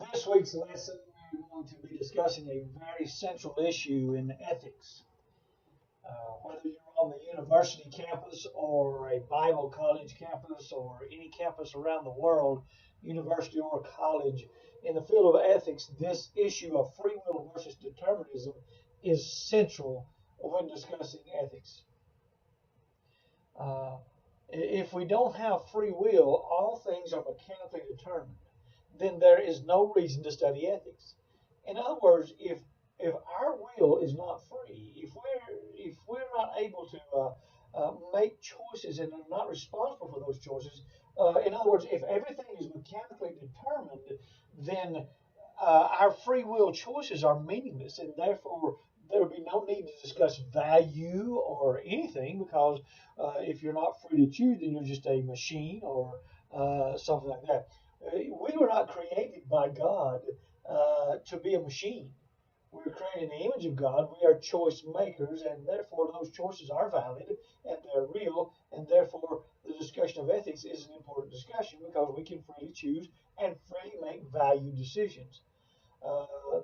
This week's lesson, we're going to be discussing a very central issue in ethics. Whether you're on the university campus or a Bible college campus or any campus around the world, university or college, in the field of ethics, this issue of free will versus determinism is central when discussing ethics. If we don't have free will, all things are mechanically determined, then there is no reason to study ethics. In other words, if our will is not free, if we're not able to make choices and are not responsible for those choices, in other words, if everything is mechanically determined, then our free will choices are meaningless, and therefore there would be no need to discuss value or anything, because if you're not free to choose, then you're just a machine or something like that. We were not created by God to be a machine. We were created in the image of God. We are choice makers, and therefore those choices are valid and they're real, and therefore the discussion of ethics is an important discussion because we can freely choose and freely make value decisions.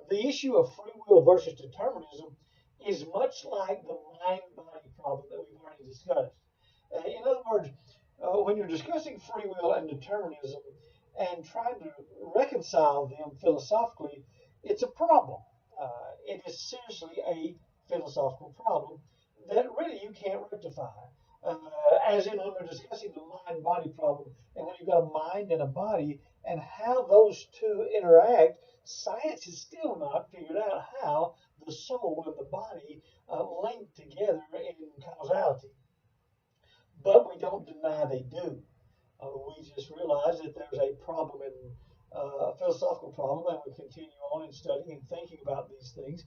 The issue of free will versus determinism is much like the mind-body problem that we've already discussed. In other words, when you're discussing free will and determinism and trying to reconcile them philosophically, it's a problem. It is seriously a philosophical problem that really you can't rectify. As in when we're discussing the mind-body problem, and when you've got a mind and a body, and how those two interact, science has still not figured out how the soul and the body link together in causality. But we don't deny they do. We just realize that there's a problem in a philosophical problem, and we continue on in studying and thinking about these things.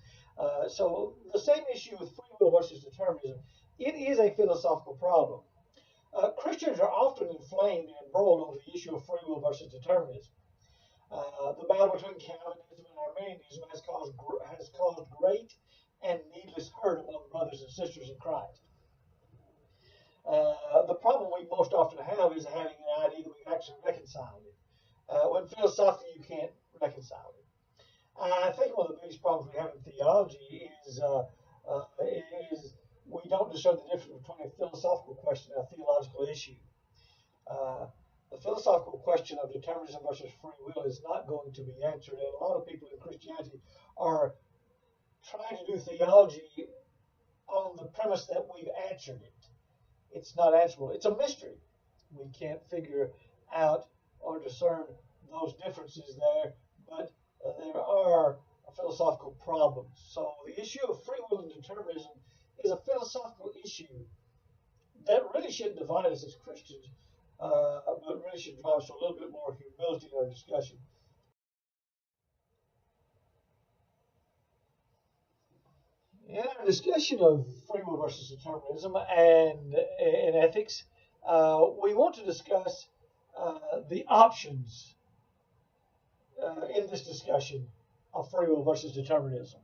So the same issue with free will versus determinism, it is a philosophical problem. Christians are often inflamed and embroiled over the issue of free will versus determinism. The battle between Calvinism and Arminianism has caused great and needless hurt among brothers and sisters in Christ. The problem we most often have is having an idea that we've actually reconciled it, when philosophically you can't reconcile it. I think one of the biggest problems we have in theology is we don't discern the difference between a philosophical question and a theological issue. The philosophical question of determinism versus free will is not going to be answered, and a lot of people in Christianity are trying to do theology on the premise that we've answered it. It's not answerable. It's a mystery. We can't figure out or discern those differences there, but there are philosophical problems. So the issue of free will and determinism is a philosophical issue that really shouldn't divide us as Christians, but really should drive us to a little bit more humility in our discussion. In our discussion of free will versus determinism and in ethics, we want to discuss the options in this discussion of free will versus determinism.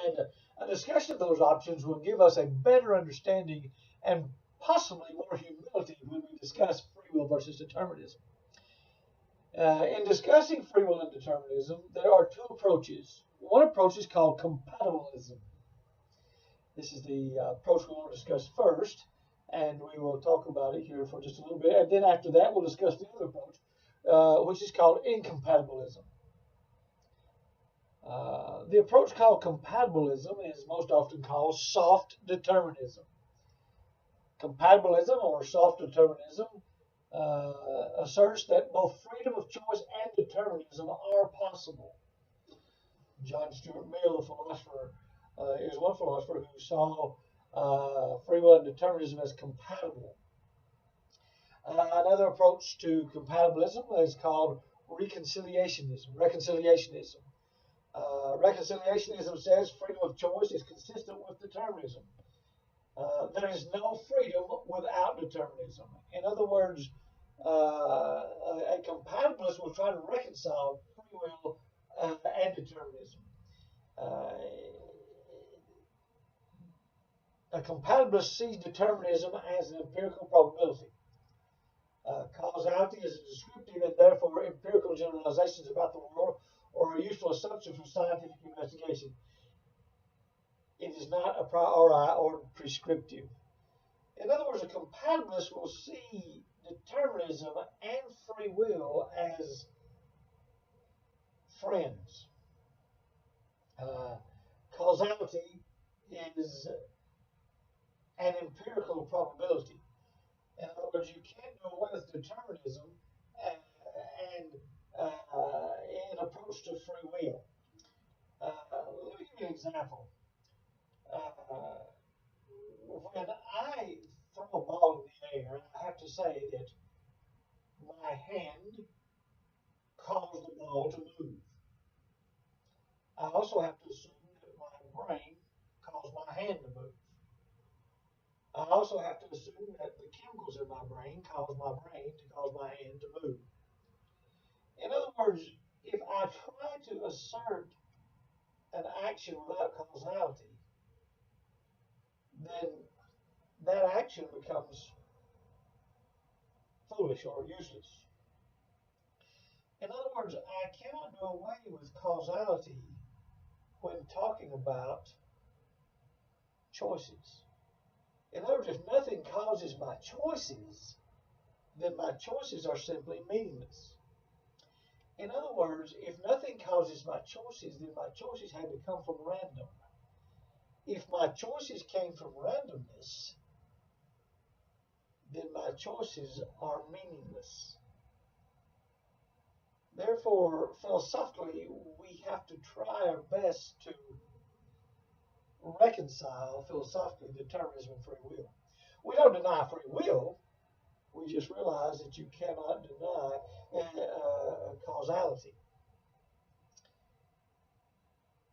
And a discussion of those options will give us a better understanding and possibly more humility when we discuss free will versus determinism. In discussing free will and determinism, there are two approaches. One approach is called compatibilism. This is the approach we want to discuss first, and we will talk about it here for just a little bit. And then after that, we'll discuss the other approach, which is called incompatibilism. The approach called compatibilism is most often called soft determinism. Compatibilism or soft determinism asserts that both freedom of choice and determinism are possible. John Stuart Mill, the philosopher, is one philosopher who saw free will and determinism as compatible. Another approach to compatibilism is called reconciliationism. Reconciliationism says freedom of choice is consistent with determinism. There is no freedom without determinism. In other words, a compatibilist will try to reconcile free will and determinism. A compatibilist sees determinism as an empirical probability. causality is a descriptive and therefore empirical generalizations about the world or a useful assumption for scientific investigation. It is not a priori or prescriptive. In other words, a compatibilist will see determinism and free will as friends. Causality is an empirical probability. In other words, you can't do away with determinism and an approach to free will. Let me give you an example. When I throw a ball in the air, I have to say that my hand caused the ball to move. I also have to assume that my brain caused my hand to move. I also have to assume that the chemicals in my brain cause my brain to cause my hand to move. In other words, if I try to assert an action without causality, then that action becomes foolish or useless. In other words, I cannot do away with causality when talking about choices. In other words, if nothing causes my choices, then my choices are simply meaningless. In other words, if nothing causes my choices, then my choices had to come from random. If my choices came from randomness, then my choices are meaningless. Therefore, philosophically, we have to try our best to reconcile philosophically determinism and free will. We don't deny free will, we just realize that you cannot deny causality.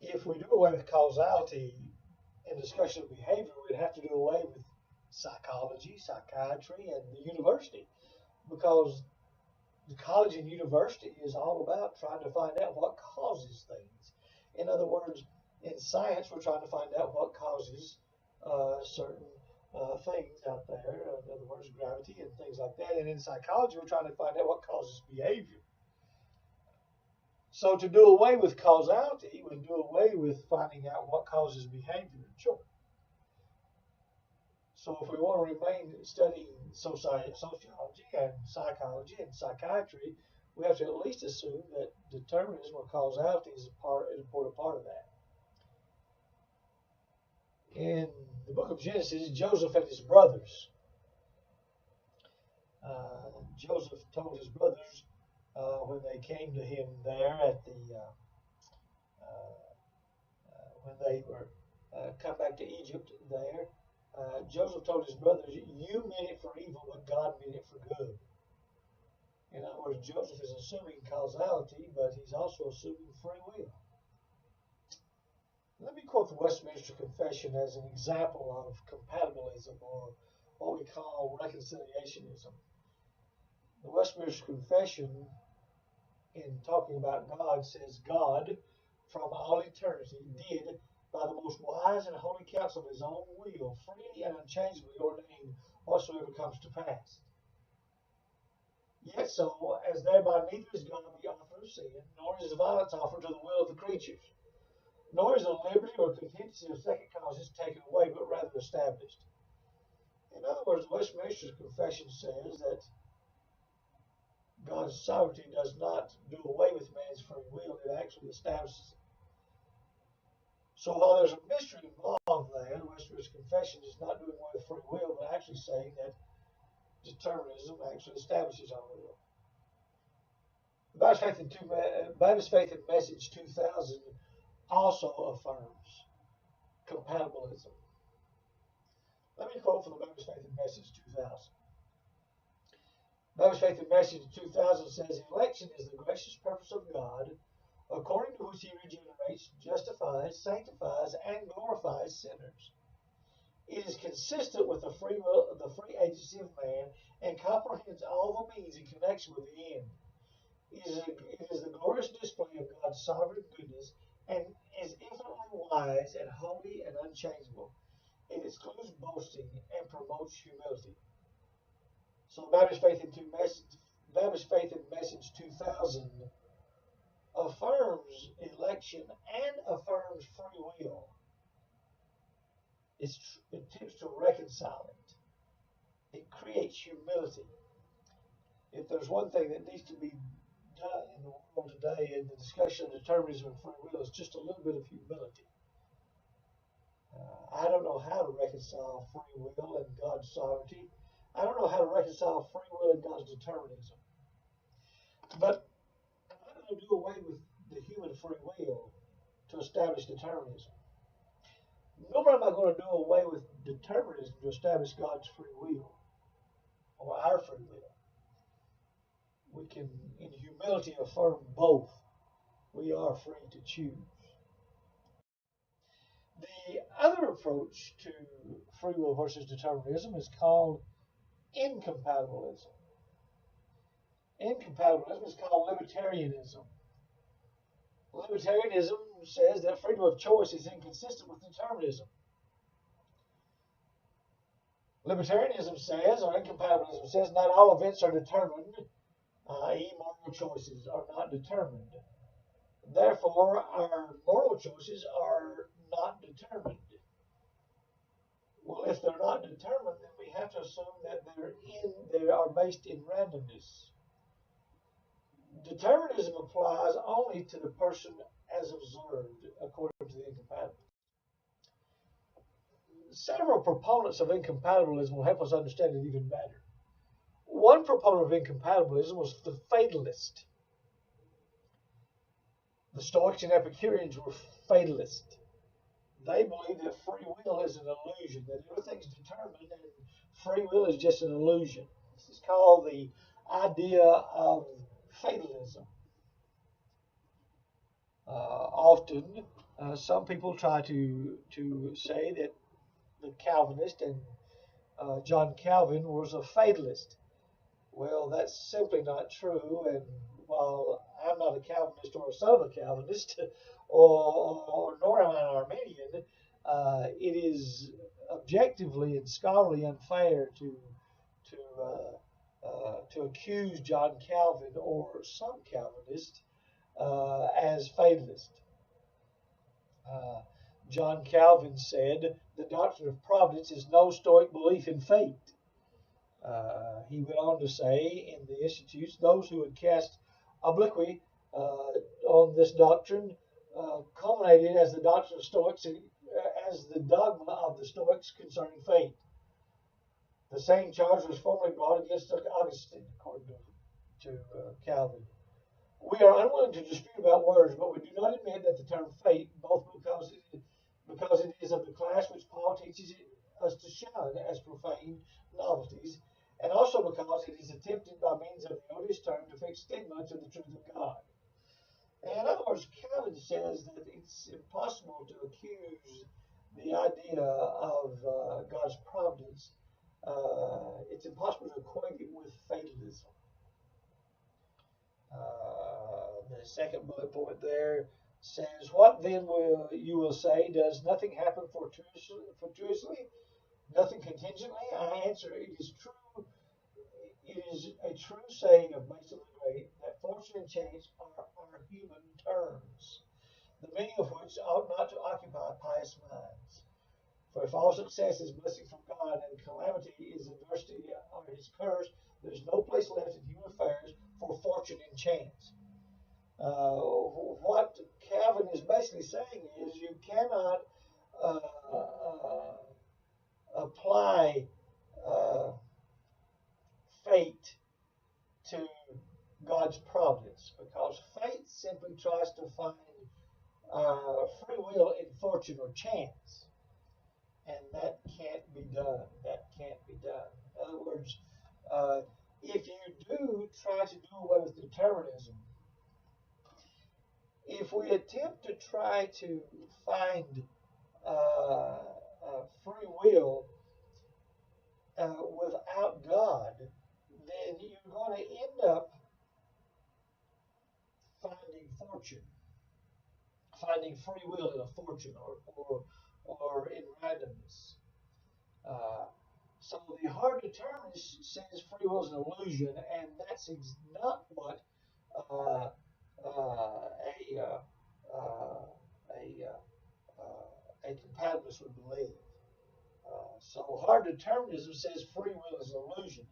If we do away with causality in discussion of behavior, we'd have to do away with psychology, psychiatry, and the university, because the college and university is all about trying to find out what causes things. In other words, in science, we're trying to find out what causes certain things out there. In other words, gravity and things like that. And in psychology, we're trying to find out what causes behavior. So to do away with causality would do away with finding out what causes behavior in children. So if we want to remain studying sociology and psychology and psychiatry, we have to at least assume that determinism or causality is an important part of that. In the book of Genesis, Joseph and his brothers, Joseph told his brothers when they came to him there at the when they were come back to Egypt there, Joseph told his brothers, "You meant it for evil, but God meant it for good." In other words, Joseph is assuming causality, but he's also assuming free will. Let me quote the Westminster Confession as an example of compatibilism, or what we call reconciliationism. The Westminster Confession, in talking about God, says, "God, from all eternity, did, by the most wise and holy counsel of his own will, freely and unchangeably ordain whatsoever comes to pass. Yet so, as thereby neither is God the author of sin, nor is violence offered to the will of the creatures, nor is the liberty or contingency of second causes taken away, but rather established." In other words, the Westminster Confession says that God's sovereignty does not do away with man's free will, it actually establishes it. So while there's a mystery involved there, the Westminster Confession is not doing away with free will, but actually saying that determinism actually establishes our will. Baptist Faith and Message 2000 also affirms compatibilism. Let me quote from the Baptist Faith and Message 2000. Baptist Faith and Message 2000 says, "Election is the gracious purpose of God, according to which he regenerates, justifies, sanctifies, and glorifies sinners. It is consistent with the free will, the free agency of man, and comprehends all the means in connection with the end. It is the glorious display of God's sovereign goodness, and is infinitely wise and holy and unchangeable. It excludes boasting and promotes humility." So Baptist Faith and Baptist Faith and Message 2000 affirms election and affirms free will. It attempts to reconcile it. It creates humility. If there's one thing that needs to be done in the world today in the discussion of determinism and free will, is just a little bit of humility. I don't know how to reconcile free will and God's sovereignty. I don't know how to reconcile free will and God's determinism. But I'm not going to do away with the human free will to establish determinism. Nor am I going to do away with determinism to establish God's free will or our free will. We can, in humility, affirm both. We are free to choose. The other approach to free will versus determinism is called incompatibilism. Incompatibilism is called libertarianism. Libertarianism says that freedom of choice is inconsistent with determinism. Libertarianism says, or incompatibilism says, not all events are determined, i.e. moral choices are not determined. Therefore, our moral choices are not determined. Well, if they're not determined, then we have to assume that they are based in randomness. Determinism applies only to the person as observed, according to the incompatibilist. Several proponents of incompatibilism will help us understand it even better. One proponent of incompatibilism was the fatalist. The Stoics and Epicureans were fatalists. They believed that free will is an illusion, that everything's determined and free will is just an illusion. This is called the idea of fatalism. Often, some people try to say that the Calvinist and John Calvin was a fatalist. Well, that's simply not true. And while I'm not a Calvinist or a son of a Calvinist, or nor am I an Arminian, it is objectively and scholarly unfair to accuse John Calvin or some Calvinists as fatalist. John Calvin said, the doctrine of providence is no Stoic belief in fate. He went on to say in the Institutes, those who would cast obliquity on this doctrine culminated as the doctrine of Stoics, as the dogma of the Stoics concerning fate. The same charge was formerly brought against Augustine, according to Calvin. We are unwilling to dispute about words, but we do not admit that the term fate, both because it is of the class which Paul teaches us to shun as profane novelties, and also because it is attempted by means of the odious term to fix stigma to the truth of God. In other words, Calvin says that it's impossible to accuse the idea of God's providence. It's impossible to equate it with fatalism. The second bullet point there says, what then will you will say? Does nothing happen fortuitously? Nothing contingently? I answer, it is true. It is a true saying of Mason the Great that fortune and chance are human terms, the meaning of which ought not to occupy pious minds. For if all success is blessing from God and calamity is adversity or his curse, there is no place left in human affairs for fortune and chance. What Calvin is basically saying is you cannot apply fate to God's providence, because fate simply tries to find free will in fortune or chance, and that can't be done. That can't be done. In other words, if you do try to do away with determinism, if we attempt to try to find free will without God, then you're going to end up finding free will in a fortune or in randomness. So the hard determinist says free will is an illusion, and that's not what uh, a a compatibilist would believe. So hard determinism says free will is an illusion.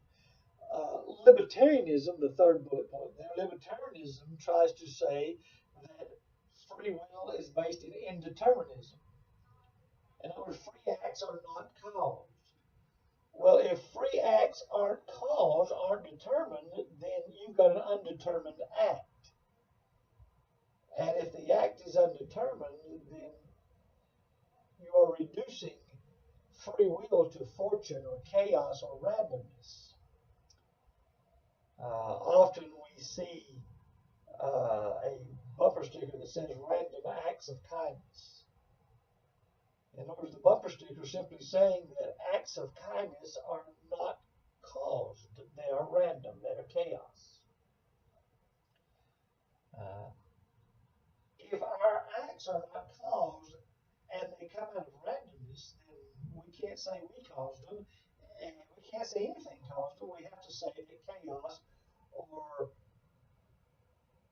Libertarianism, the third bullet point there, libertarianism tries to say that free will is based in indeterminism. In other words, free acts are not caused. Well, if free acts aren't caused, aren't determined, then you've got an undetermined act. And if the act is undetermined, then you are reducing free will to fortune or chaos or randomness. Often we see a bumper sticker that says random acts of kindness. In other words, the bumper sticker is simply saying that acts of kindness are not caused. They are random. They are chaos. If our acts are not caused and they come out of randomness, then we can't say we caused them, and we can't say anything caused them. We have to say that chaos or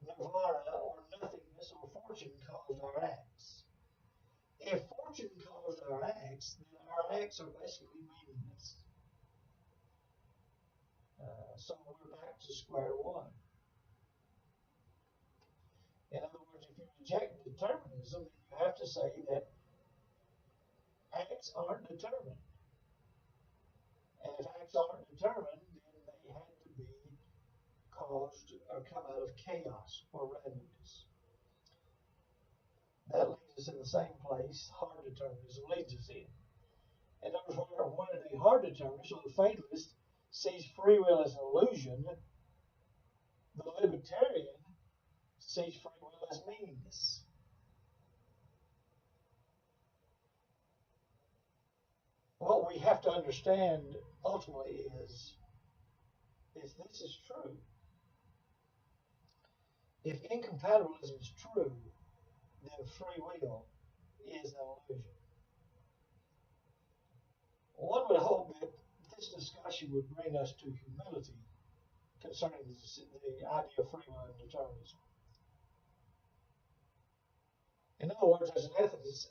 nirvana or nothingness or fortune caused our acts. If fortune caused our acts, then our acts are basically meaningless. So we're back to square one. In other words, if you reject determinism, then you have to say that acts aren't determined. And if acts aren't determined, then they had to be caused or come out of chaos or randomness. That leads us in the same place hard determinism leads us in. And notice when the hard determinist or the fatalist sees free will as an illusion, the libertarian sees free will as meaningless. What we have to understand ultimately is if this is true, if incompatibilism is true, then free will is an illusion. One would hope that this discussion would bring us to humility concerning the idea of free will and determinism. In other words, as an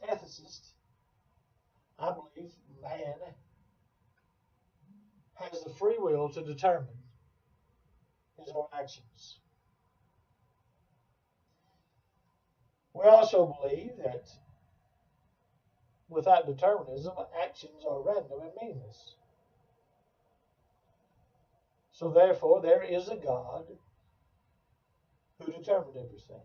ethicist, I believe man has the free will to determine his own actions. We also believe that without determinism, actions are random and meaningless. So therefore, there is a God who determined everything.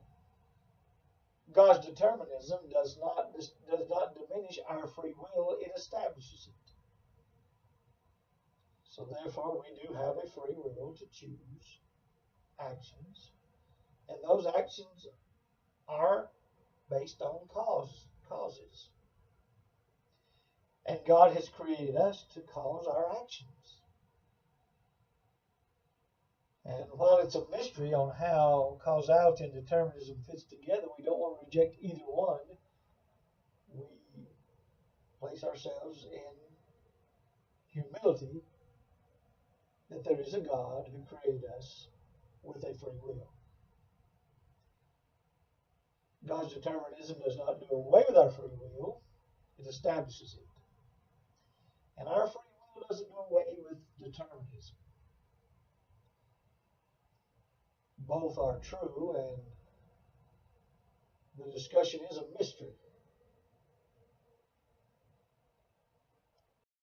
God's determinism does not diminish our free will, it establishes it. So therefore, we do have a free will to choose actions, and those actions are based on causes. And God has created us to cause our actions. And while it's a mystery on how causality and determinism fits together, we don't want to reject either one. We place ourselves in humility that there is a God who created us with a free will. God's determinism does not do away with our free will, it establishes it. And our free will doesn't do away with determinism. Both are true, and the discussion is a mystery.